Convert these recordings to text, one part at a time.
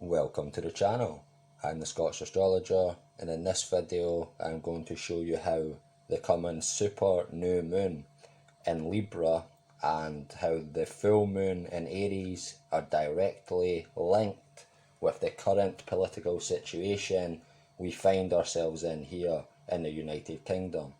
Welcome to the channel. I'm the Scottish astrologer, and in this video I'm going to show you how the coming super new moon in Libra and how the full moon in Aries are directly linked with the current political situation we find ourselves in here in the United Kingdom,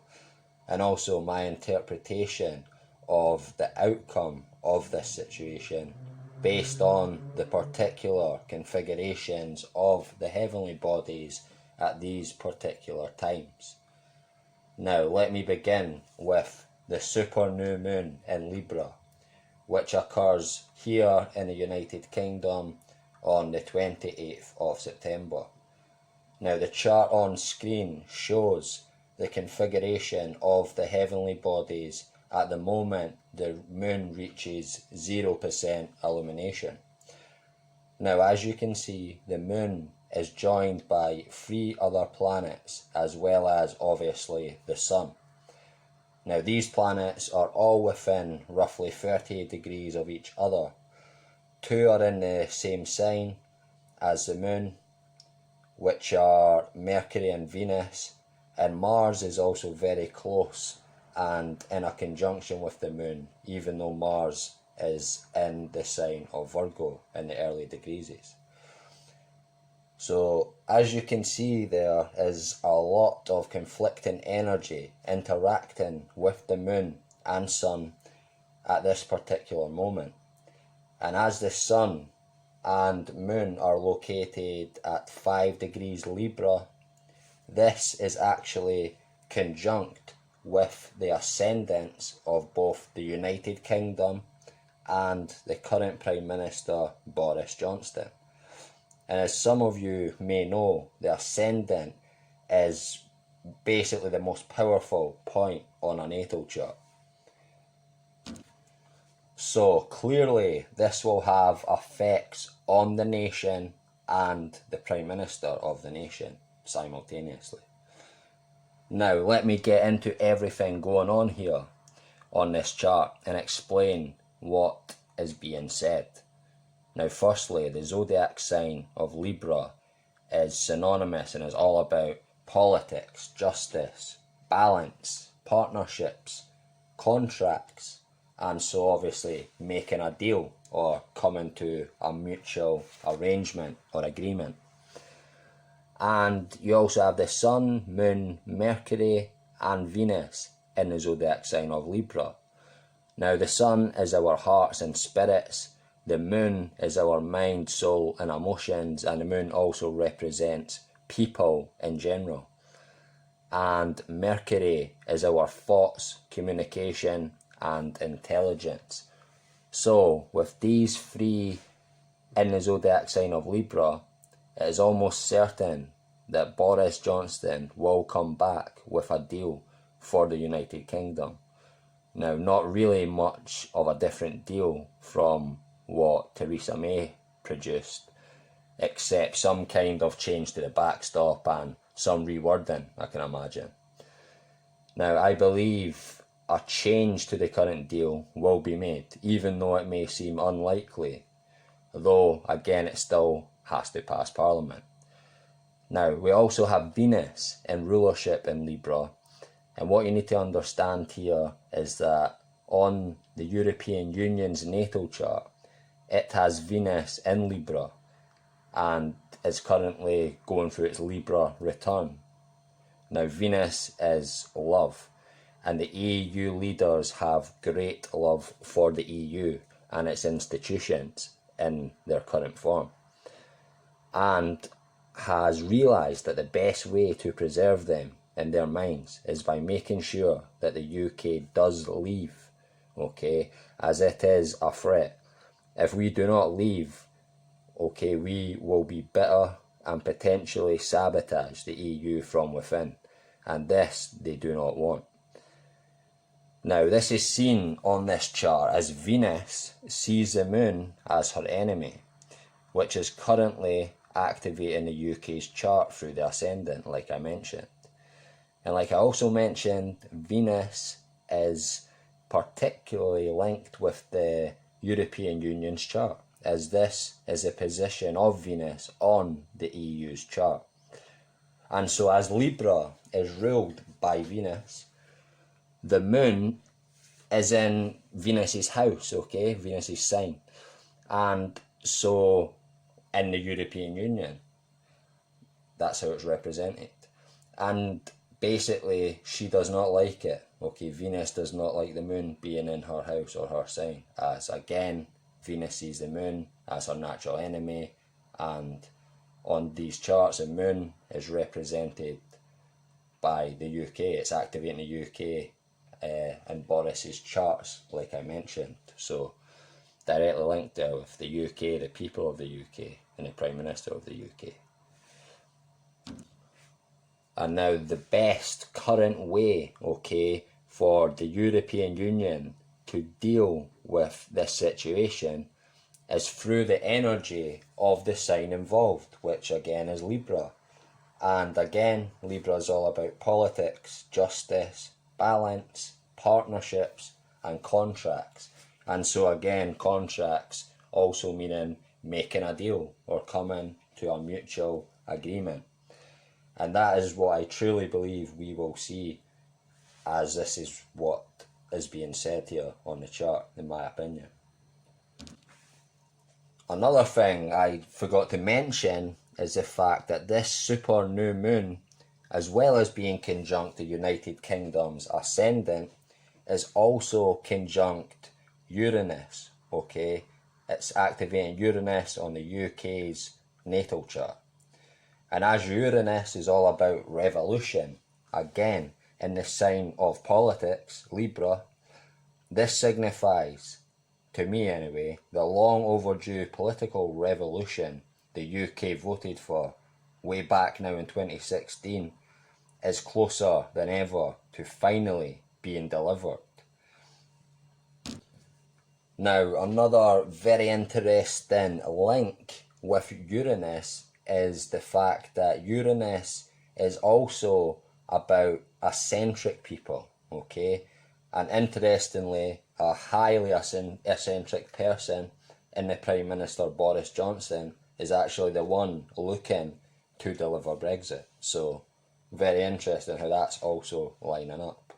and also my interpretation of the outcome of this situation based on the particular configurations of the heavenly bodies at these particular times. Now let me begin with the super new moon in Libra, which occurs here in the United Kingdom on the 28th of September. Now the chart on screen shows the configuration of the heavenly bodies at the moment the moon reaches 0% illumination. Now as you can see, the moon is joined by 3 other planets as well as obviously the sun. Now these planets are all within roughly 30 degrees of each other. 2 are in the same sign as the moon, which are Mercury and Venus, and Mars is also very close and in a conjunction with the moon, even though Mars is in the sign of Virgo in the early degrees. So as you can see, there is a lot of conflicting energy interacting with the moon and sun at this particular moment. And as the sun and moon are located at 5 degrees Libra, this is actually conjunct with the ascendants of both the United Kingdom and the current Prime Minister Boris Johnson. And as some of you may know, the ascendant is basically the most powerful point on a natal chart. So clearly this will have effects on the nation and the Prime Minister of the nation simultaneously. Now let me get into everything going on here on this chart and explain what is being said. Now firstly, the zodiac sign of Libra is synonymous and is all about politics, justice, balance, partnerships, contracts, and so obviously making a deal or coming to a mutual arrangement or agreement. And you also have the Sun, Moon, Mercury and Venus in the zodiac sign of Libra. Now the Sun is our hearts and spirits, the Moon is our mind, soul and emotions, and the Moon also represents people in general. And Mercury is our thoughts, communication and intelligence. So with these 3 in the zodiac sign of Libra, it is almost certain that Boris Johnson will come back with a deal for the United Kingdom. Now, not really much of a different deal from what Theresa May produced, except some kind of change to the backstop and some rewording, I can imagine. Now, I believe a change to the current deal will be made, even though it may seem unlikely, though again it still has to pass Parliament. Now we also have Venus in rulership in Libra, and what you need to understand here is that on the European Union's natal chart, it has Venus in Libra and is currently going through its Libra return. Now Venus is love, and the EU leaders have great love for the EU and its institutions in their current form, and has realised that the best way to preserve them in their minds is by making sure that the UK does leave, okay, as it is a threat. If we do not leave, okay, we will be bitter and potentially sabotage the EU from within, and this they do not want. Now this is seen on this chart as Venus sees the moon as her enemy, which is currently activating the UK's chart through the ascendant, like I mentioned. And like I also mentioned, Venus is particularly linked with the European Union's chart. as this is a position of Venus on the EU's chart. And so as Libra is ruled by Venus, the moon is in Venus's house, okay, Venus's sign. And so in the European Union, that's how it's represented. And basically she does not like it, okay, Venus does not like the moon being in her house or her sign, as again Venus sees the moon as her natural enemy, and on these charts the moon is represented by the UK. It's activating the UK in Boris's charts, like I mentioned. So directly linked there with the UK, the people of the UK, and the Prime Minister of the UK. And now the best current way, okay, for the European Union to deal with this situation is through the energy of the sign involved, which again is Libra. And again, Libra is all about politics, justice, balance, partnerships, and contracts. And so again, contracts also meaning making a deal or coming to a mutual agreement. And that is what I truly believe we will see, as this is what is being said here on the chart, in my opinion. Another thing I forgot to mention is the fact that this super new moon, as well as being conjunct the United Kingdom's ascendant, is also conjunct Uranus, okay? It's activating Uranus on the UK's natal chart. And as Uranus is all about revolution, again, in the sign of politics, Libra, this signifies, to me anyway, the long overdue political revolution the UK voted for way back now in 2016 is closer than ever to finally being delivered. Now, another very interesting link with Uranus is the fact that Uranus is also about eccentric people, okay? And interestingly, a highly eccentric person in the Prime Minister Boris Johnson is actually the one looking to deliver Brexit. So, very interesting how that's also lining up.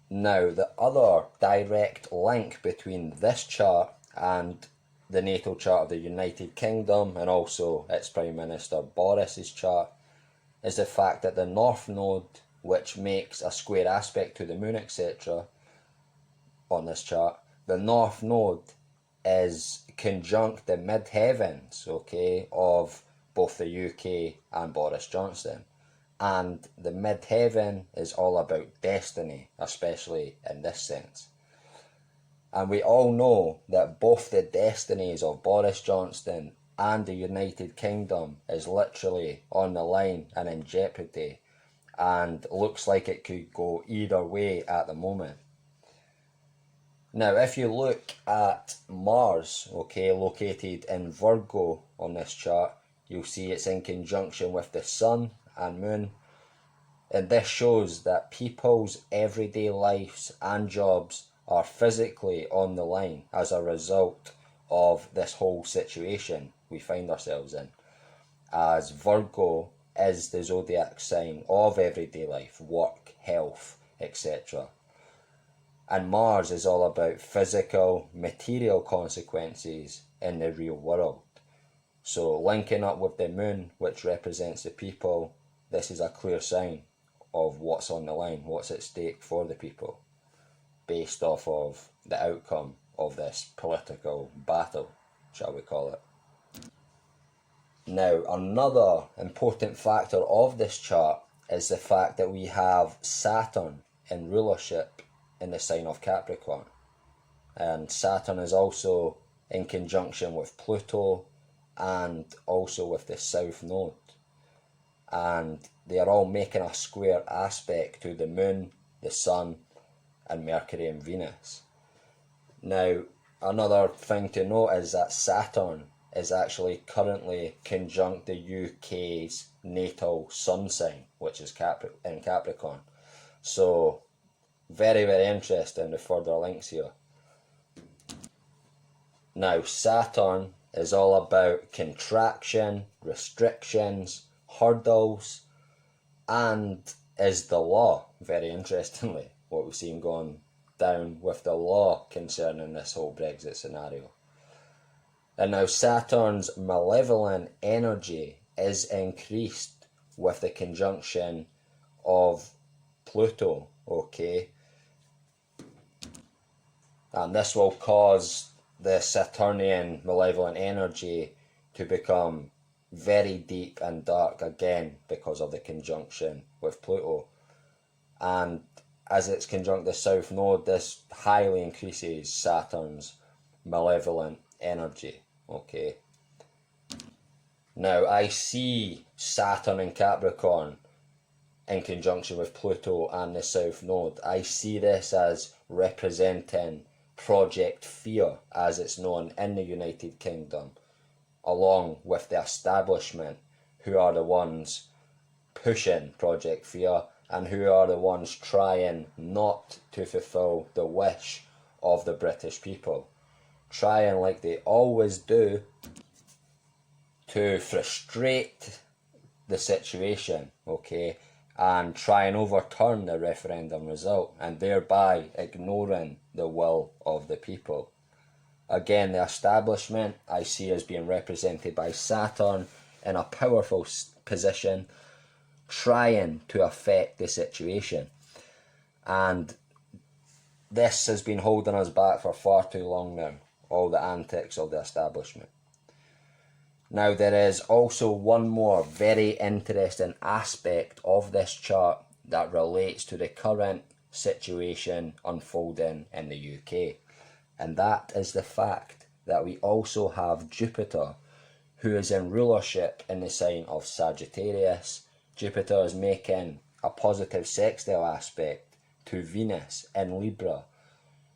Now, the other direct link between this chart and the natal chart of the United Kingdom and also its Prime Minister Boris's chart is the fact that the North Node, which makes a square aspect to the moon, etc., on this chart, the North Node is conjunct the mid-heavens, okay, of both the UK and Boris Johnson. And the mid-heaven is all about destiny, especially in this sense. And we all know that both the destinies of Boris Johnson and the United Kingdom is literally on the line and in jeopardy, and looks like it could go either way at the moment. Now, if you look at Mars, okay, located in Virgo on this chart, you'll see it's in conjunction with the Sun and Moon. And this shows that people's everyday lives and jobs are physically on the line as a result of this whole situation we find ourselves in, as Virgo is the zodiac sign of everyday life, work, health, etc. And Mars is all about physical, material consequences in the real world. So linking up with the moon, which represents the people, this is a clear sign of what's on the line, what's at stake for the people, based off of the outcome of this political battle, shall we call it. Now, another important factor of this chart is the fact that we have Saturn in rulership in the sign of Capricorn. And Saturn is also in conjunction with Pluto and also with the South Node. And they are all making a square aspect to the Moon, the Sun, and Mercury and Venus. Now, another thing to note is that Saturn is actually currently conjunct the UK's natal sun sign, which is in Capricorn. So, very, very interesting, the further links here. Now, Saturn is all about contraction, restrictions, hurdles, and is the law, very interestingly, what we've seen going down with the law concerning this whole Brexit scenario. And now Saturn's malevolent energy is increased with the conjunction of Pluto, okay? And this will cause the Saturnian malevolent energy to become very deep and dark again because of the conjunction with Pluto. And as it's conjunct the South Node, this highly increases Saturn's malevolent energy, okay? Now, I see Saturn in Capricorn in conjunction with Pluto and the South Node. I see this as representing Project Fear, as it's known in the United Kingdom, along with the establishment, who are the ones pushing Project Fear and who are the ones trying not to fulfill the wish of the British people, trying like they always do to frustrate the situation, okay, and try and overturn the referendum result, and thereby ignoring the will of the people. Again, the establishment I see as being represented by Saturn in a powerful position, trying to affect the situation. And this has been holding us back for far too long now, all the antics of the establishment. Now, there is also one more very interesting aspect of this chart that relates to the current situation unfolding in the UK. And that is the fact that we also have Jupiter, who is in rulership in the sign of Sagittarius. Jupiter is making a positive sextile aspect to Venus in Libra,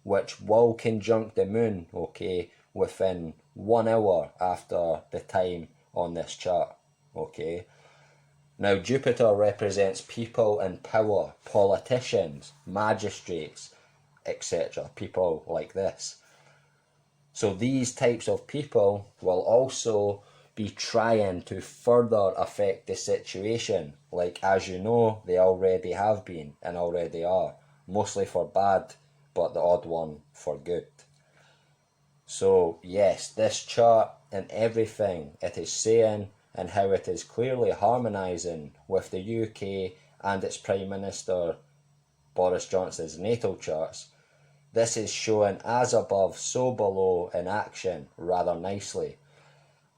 which will conjunct the moon, okay, within 1 hour after the time on this chart, okay? Now, Jupiter represents people in power, politicians, magistrates, etc., people like this. So these types of people will also be trying to further affect the situation, like, as you know, they already have been and already are, mostly for bad, but the odd one for good. So yes, this chart and everything it is saying and how it is clearly harmonising with the UK and its Prime Minister Boris Johnson's natal charts, this is showing as above so below in action rather nicely.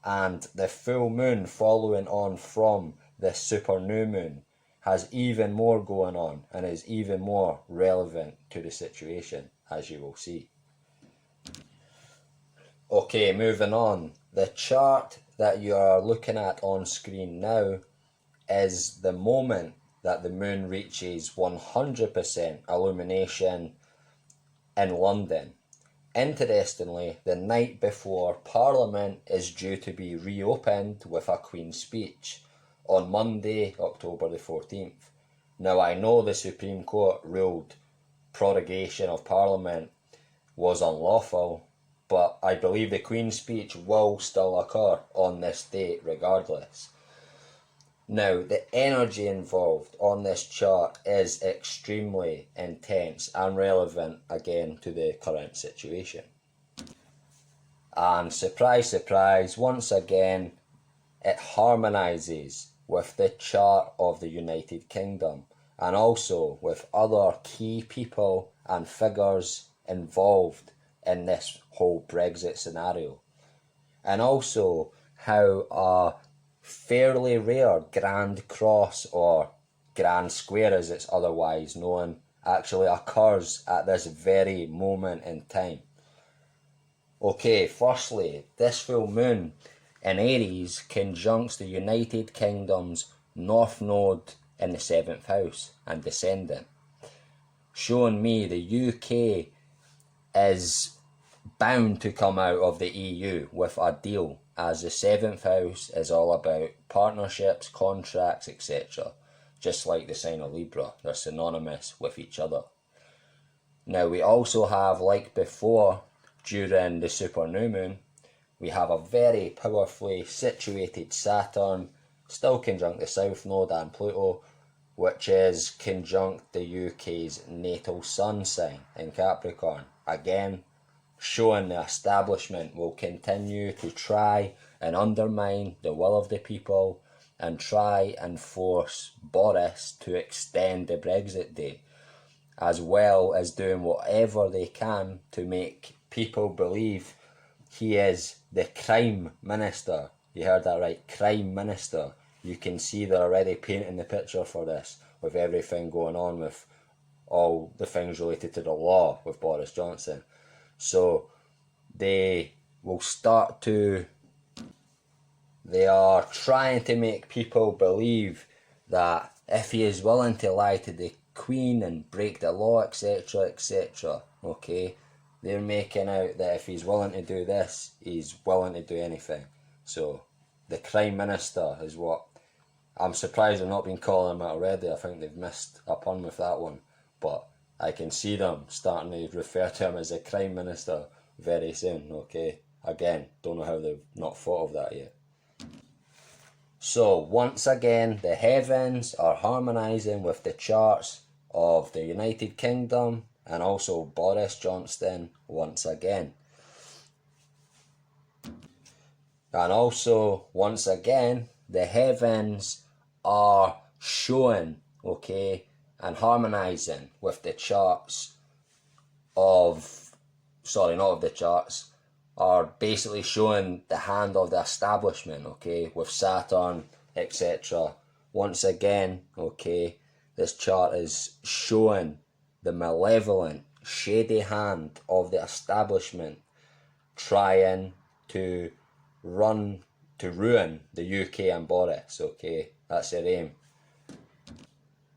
And the full moon following on from this super new moon has even more going on and is even more relevant to the situation, as you will see. Okay, moving on. The chart that you are looking at on screen now is the moment that the moon reaches 100% illumination in London. Interestingly, the night before Parliament is due to be reopened with a Queen's speech on Monday, October the 14th. Now, I know the Supreme Court ruled prorogation of Parliament was unlawful, but I believe the Queen's speech will still occur on this date regardless. Now, the energy involved on this chart is extremely intense and relevant again to the current situation. And surprise, surprise, once again, it harmonises with the chart of the United Kingdom and also with other key people and figures involved in this whole Brexit scenario. And also how a fairly rare Grand Cross, or Grand Square as it's otherwise known, actually occurs at this very moment in time. Okay, firstly, this full moon in Aries conjuncts the United Kingdom's North Node in the 7th house and descendant, showing me the UK is bound to come out of the EU with a deal, as the 7th house is all about partnerships, contracts, etc. Just like the sign of Libra, they're synonymous with each other. Now we also have, like before, during the super new moon, we have a very powerfully situated Saturn, still conjunct the South Node and Pluto, which is conjunct the UK's natal sun sign in Capricorn. Again, showing the establishment will continue to try and undermine the will of the people and try and force Boris to extend the Brexit date, as well as doing whatever they can to make people believe he is the crime minister. You heard that right, crime minister. You can see they're already painting the picture for this, with everything going on with all the things related to the law with Boris Johnson. So they are trying to make people believe that if he is willing to lie to the Queen and break the law, etc., etc., okay, they're making out that if he's willing to do this, he's willing to do anything. So the crime minister is what I'm surprised they've not been calling him already. I think they've missed a pun with that one, but I can see them starting to refer to him as a crime minister very soon. Okay, again, don't know how they've not thought of that yet. So once again, the heavens are harmonising with the charts of the United Kingdom and also Boris Johnson once again. And also, once again, the heavens are showing, okay, and harmonising with the charts of, sorry, not of the charts, are basically showing the hand of the establishment, okay, with Saturn, etc. Once again, okay, this chart is showing the malevolent, shady hand of the establishment trying to ruin the UK and Boris, okay, that's their aim.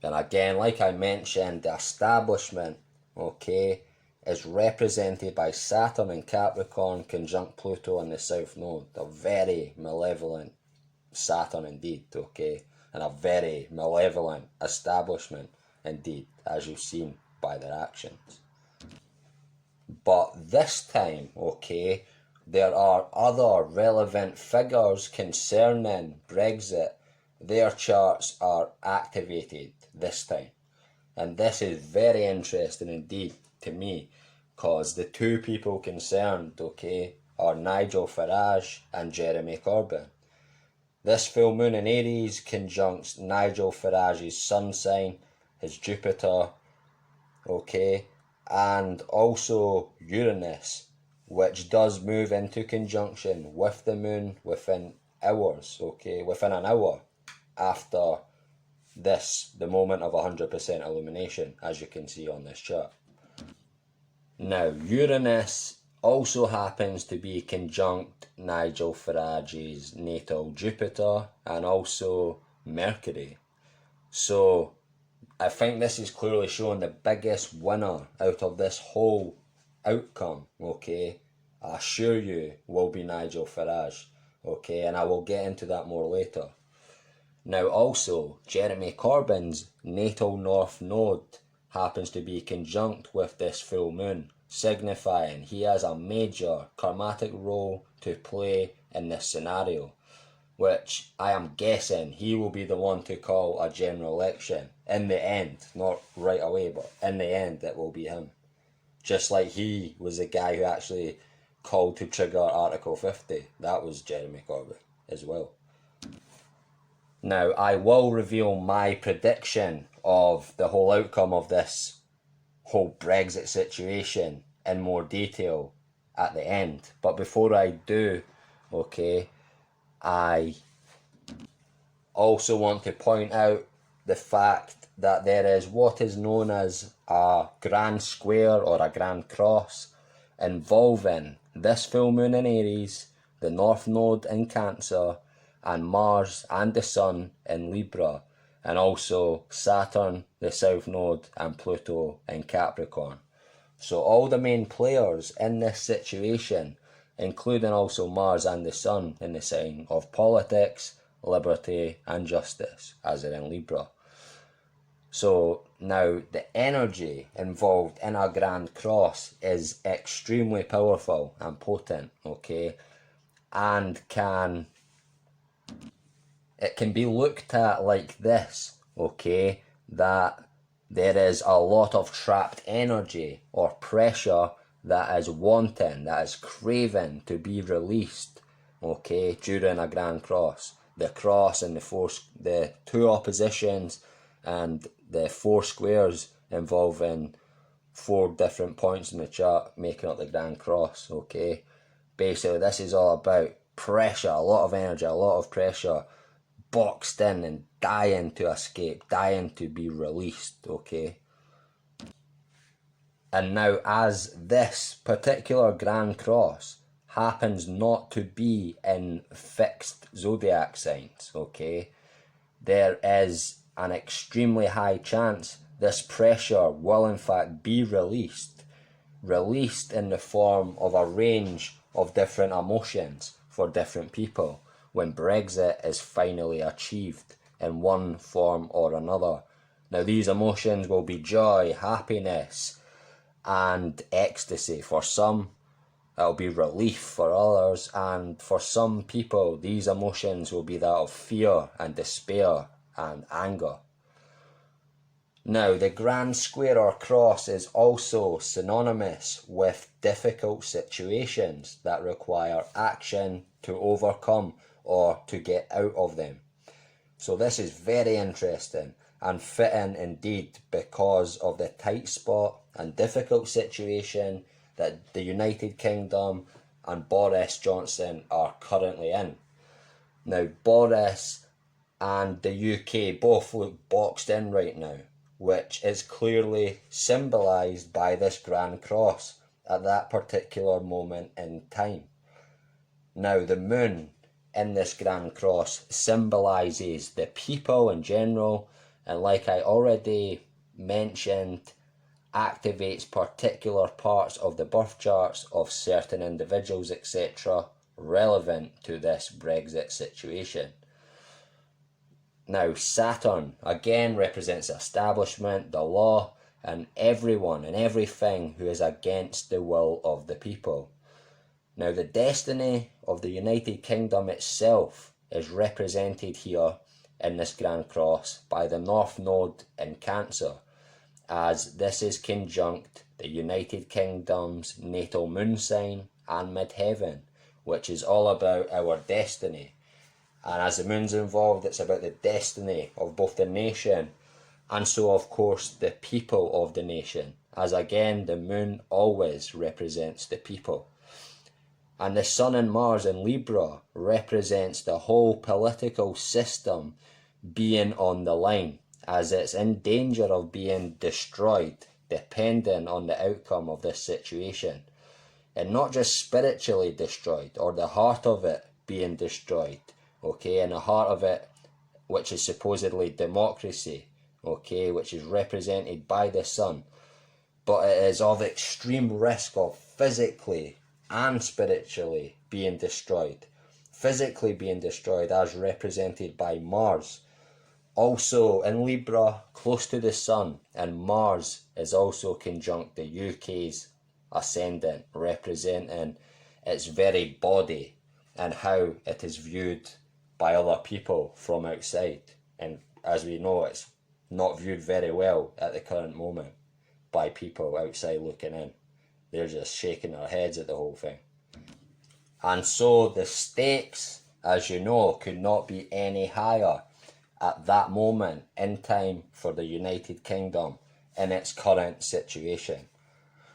And again, like I mentioned, the establishment, okay, is represented by Saturn in Capricorn conjunct Pluto in the South Node. A very malevolent Saturn indeed, okay, and a very malevolent establishment indeed, as you've seen by their actions. But this time, okay, there are other relevant figures concerning Brexit. Their charts are activated this time. And this is very interesting indeed to me, because the two people concerned, okay, are Nigel Farage and Jeremy Corbyn. This full moon in Aries conjuncts Nigel Farage's sun sign, his Jupiter, okay, and also Uranus, which does move into conjunction with the moon within hours, okay, within an hour after this, the moment of 100% illumination, as you can see on this chart. Now, Uranus also happens to be conjunct Nigel Farage's natal Jupiter and also Mercury. So I think this is clearly showing the biggest winner out of this whole outcome, okay, I assure you, will be Nigel Farage, okay, and I will get into that more later. Now also, Jeremy Corbyn's natal North Node happens to be conjunct with this full moon, signifying he has a major karmatic role to play in this scenario, which I am guessing he will be the one to call a general election in the end, not right away, but in the end it will be him. Just like he was the guy who actually called to trigger Article 50, that was Jeremy Corbyn as well. Now, I will reveal my prediction of the whole outcome of this whole Brexit situation in more detail at the end. But before I do, okay, I also want to point out the fact that there is what is known as a grand square or a grand cross involving this full moon in Aries, the North Node in Cancer, and Mars and the Sun in Libra, and also Saturn, the South Node, and Pluto in Capricorn. So all the main players in this situation, including also Mars and the Sun in the sign of politics, liberty and justice, as they're in Libra. So now the energy involved in a grand cross is extremely powerful and potent, okay, and it can be looked at like this, okay, that there is a lot of trapped energy or pressure that is wanting, that is craving to be released, okay, during a grand cross. The cross and the two oppositions and the four squares involving four different points in the chart making up the grand cross, okay. Basically this is all about pressure, a lot of energy, a lot of pressure, boxed in and dying to escape, dying to be released, okay. And now as this particular grand cross happens not to be in fixed zodiac signs, okay, there is an extremely high chance this pressure will in fact be released in the form of a range of different emotions for different people when Brexit is finally achieved in one form or another. Now these emotions will be joy, happiness and ecstasy for some. It'll be relief for others, and for some people these emotions will be that of fear and despair and anger. Now the grand square or cross is also synonymous with difficult situations that require action to overcome or to get out of them. So this is very interesting and fitting indeed because of the tight spot and difficult situation that the United Kingdom and Boris Johnson are currently in. Now Boris and the UK both look boxed in right now, which is clearly symbolised by this grand cross at that particular moment in time. Now the moon in this grand cross symbolises the people in general, and like I already mentioned, activates particular parts of the birth charts of certain individuals, etc., relevant to this Brexit situation. Now Saturn again represents establishment, the law, and everyone and everything who is against the will of the people. Now the destiny of the United Kingdom itself is represented here in this grand cross by the North Node in Cancer, as this is conjunct the United Kingdom's natal moon sign and midheaven, which is all about our destiny. And as the moon's involved, it's about the destiny of both the nation and so of course the people of the nation, as again the moon always represents the people. And the Sun and Mars in Libra represents the whole political system being on the line, as it's in danger of being destroyed depending on the outcome of this situation. And not just spiritually destroyed, or the heart of it being destroyed, okay, and the heart of it, which is supposedly democracy, okay, which is represented by the sun, but it is of extreme risk of physically and spiritually being destroyed. Physically being destroyed as represented by Mars, also in Libra, close to the sun, and Mars is also conjunct the UK's ascendant, representing its very body and how it is viewed by other people from outside. And as we know, it's not viewed very well at the current moment by people outside looking in. They're just shaking their heads at the whole thing. And so the stakes, as you know, could not be any higher at that moment in time for the United Kingdom in its current situation.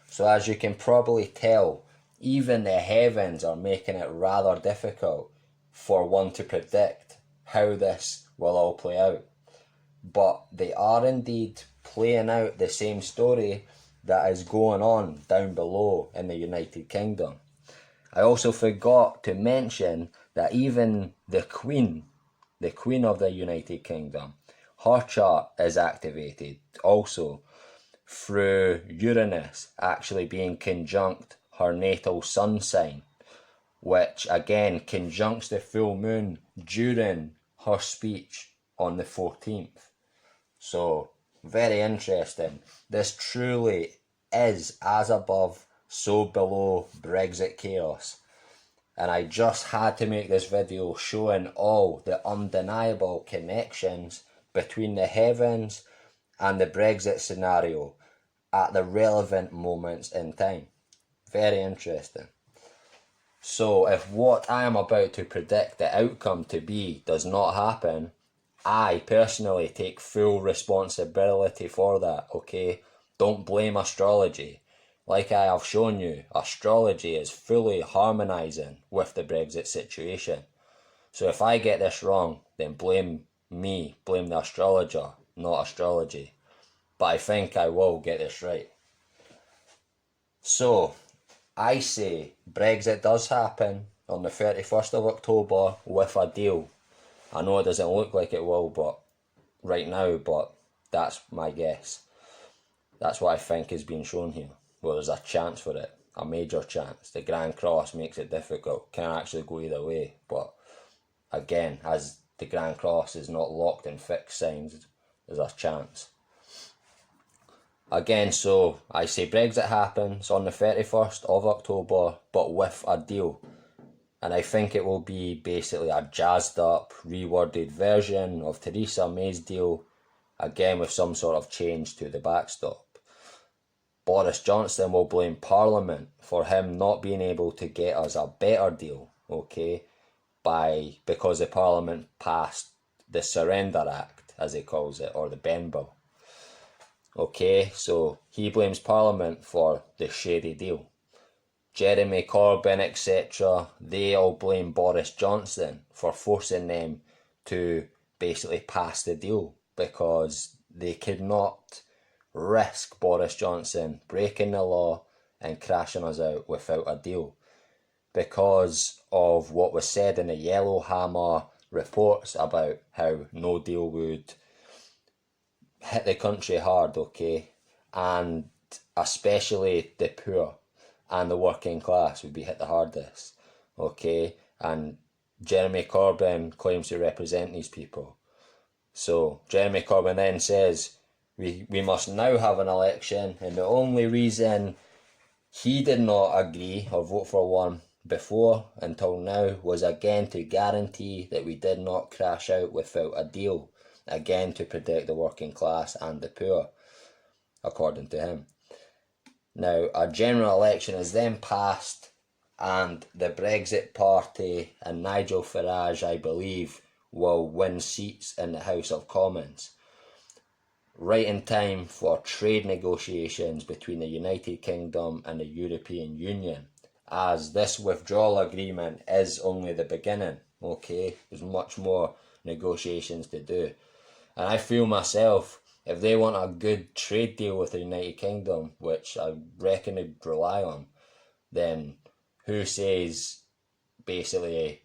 So as you can probably tell, even the heavens are making it rather difficult for one to predict how this will all play out. But they are indeed playing out the same story that is going on down below in the United Kingdom. I also forgot to mention that even the Queen of the United Kingdom, her chart is activated also through Uranus actually being conjunct her natal sun sign, which again conjuncts the full moon during her speech on the 14th. So very interesting. This truly is as above, so below Brexit chaos. And I just had to make this video showing all the undeniable connections between the heavens and the Brexit scenario at the relevant moments in time. Very interesting. So if what I am about to predict the outcome to be does not happen, I personally take full responsibility for that, okay? Don't blame astrology. Like I have shown you, astrology is fully harmonising with the Brexit situation. So if I get this wrong, then blame me, blame the astrologer, not astrology. But I think I will get this right. So, I say Brexit does happen on the 31st of October with a deal. I know it doesn't look like it will, but right now, but that's my guess. That's what I think is being shown here. Well, there's a chance for it, a major chance. The Grand Cross makes it difficult. Can actually go either way, but again, as the Grand Cross is not locked in fixed signs, there's a chance. Again, so I say Brexit happens on the 31st of October, but with a deal. And I think it will be basically a jazzed up, reworded version of Theresa May's deal, again with some sort of change to the backstop. Boris Johnson will blame Parliament for him not being able to get us a better deal, okay, because the Parliament passed the Surrender Act, as he calls it, or the Ben Bill. Okay, so he blames Parliament for the shady deal. Jeremy Corbyn, etc., they all blame Boris Johnson for forcing them to basically pass the deal because they could not risk Boris Johnson breaking the law and crashing us out without a deal because of what was said in the Yellowhammer reports about how no deal would hit the country hard, okay, and especially the poor and the working class would be hit the hardest, okay, and Jeremy Corbyn claims to represent these people. So Jeremy Corbyn then says we must now have an election, and the only reason he did not agree or vote for one before until now was again to guarantee that we did not crash out without a deal, again to protect the working class and the poor, according to him. Now, a general election is then passed and the Brexit Party and Nigel Farage, I believe, will win seats in the House of Commons. Right in time for trade negotiations between the United Kingdom and the European Union, as this withdrawal agreement is only the beginning, okay? There's much more negotiations to do. And I feel myself, if they want a good trade deal with the United Kingdom, which I reckon they'd rely on, then who says basically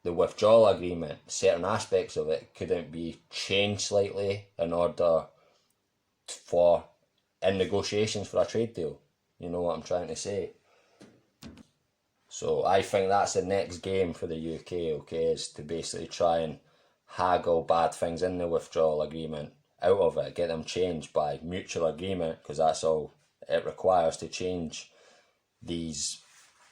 the withdrawal agreement, certain aspects of it couldn't be changed slightly in order for, in negotiations for a trade deal? You know what I'm trying to say? So I think that's the next game for the UK, okay, is to basically try and haggle bad things in the withdrawal agreement out of it, get them changed by mutual agreement, because that's all it requires to change these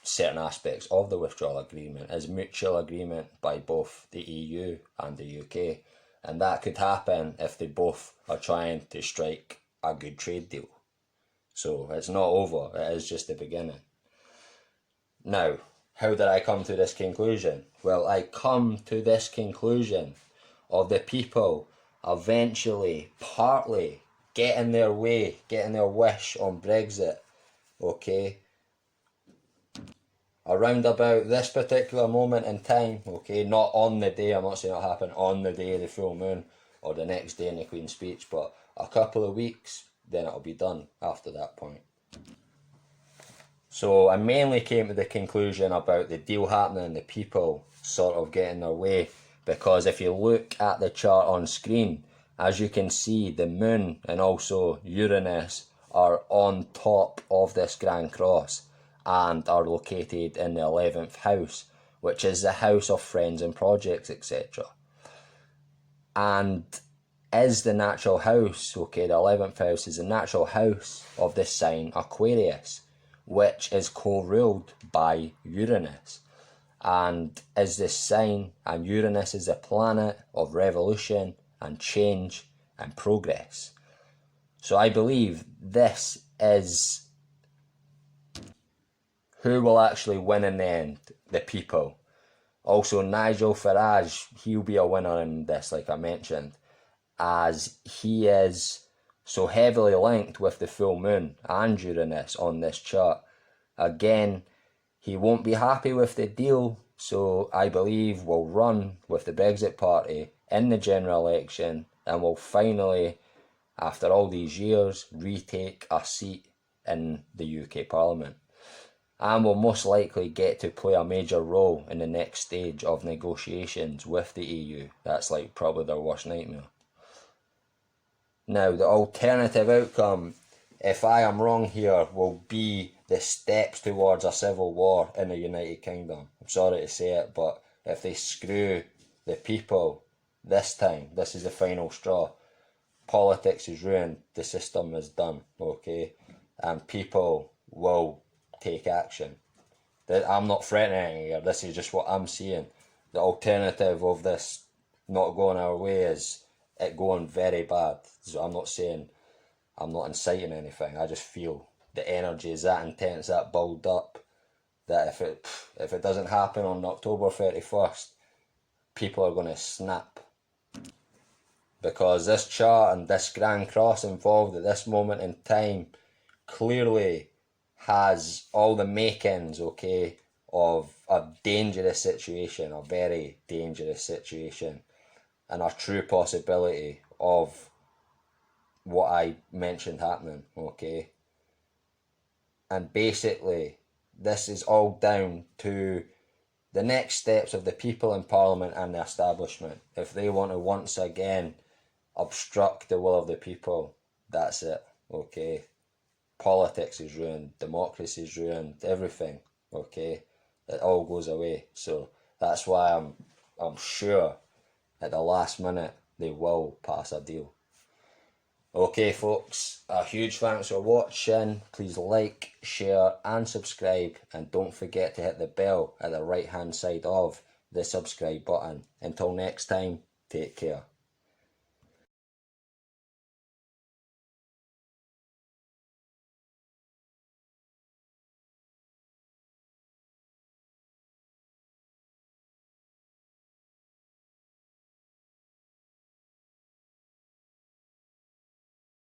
certain aspects of the withdrawal agreement, is mutual agreement by both the EU and the UK. And that could happen if they both are trying to strike a good trade deal. So it's not over, it is just the beginning. Now, how did I come to this conclusion? Well, I come to this conclusion of the people eventually, partly, getting their way, getting their wish on Brexit, okay? Around about this particular moment in time, okay, not on the day, I'm not saying it'll happen on the day of the full moon or the next day in the Queen's speech, but a couple of weeks, then it'll be done after that point. So I mainly came to the conclusion about the deal happening and the people sort of getting their way, because if you look at the chart on screen, as you can see, the moon and also Uranus are on top of this Grand Cross and are located in the 11th house, which is the house of friends and projects, etc. And is the natural house, okay, the 11th house is the natural house of this sign Aquarius, which is co-ruled by Uranus, and is this sign, and Uranus is a planet of revolution and change and progress. So I believe this is who will actually win in the end, the people. Also, Nigel Farage, he'll be a winner in this, like I mentioned, as he is so heavily linked with the full moon and Uranus on this chart. Again, he won't be happy with the deal, so I believe will run with the Brexit party in the general election and will finally, after all these years, retake a seat in the UK Parliament, and will most likely get to play a major role in the next stage of negotiations with the EU. That's like probably their worst nightmare. Now, the alternative outcome, if I am wrong here, will be the steps towards a civil war in the United Kingdom. I'm sorry to say it, but if they screw the people this time, this is the final straw. Politics is ruined, the system is done, okay? And people will take action. I'm not threatening here, this is just what I'm seeing. The alternative of this not going our way is it going very bad. So I'm not saying, I'm not inciting anything, I just feel the energy is that intense, that build up, that if it doesn't happen on October 31st, people are going to snap. Because this chart and this Grand Cross involved at this moment in time clearly has all the makings, okay, of a dangerous situation, a very dangerous situation, and a true possibility of what I mentioned happening, okay? And basically, this is all down to the next steps of the people in Parliament and the establishment. If they want to once again obstruct the will of the people, that's it, okay? Politics is ruined, democracy is ruined, everything, okay? It all goes away. So that's why I'm sure at the last minute they will pass a deal. Okay folks, a huge thanks for watching. Please like, share and subscribe, and don't forget to hit the bell at the right hand side of the subscribe button. Until next time, take care.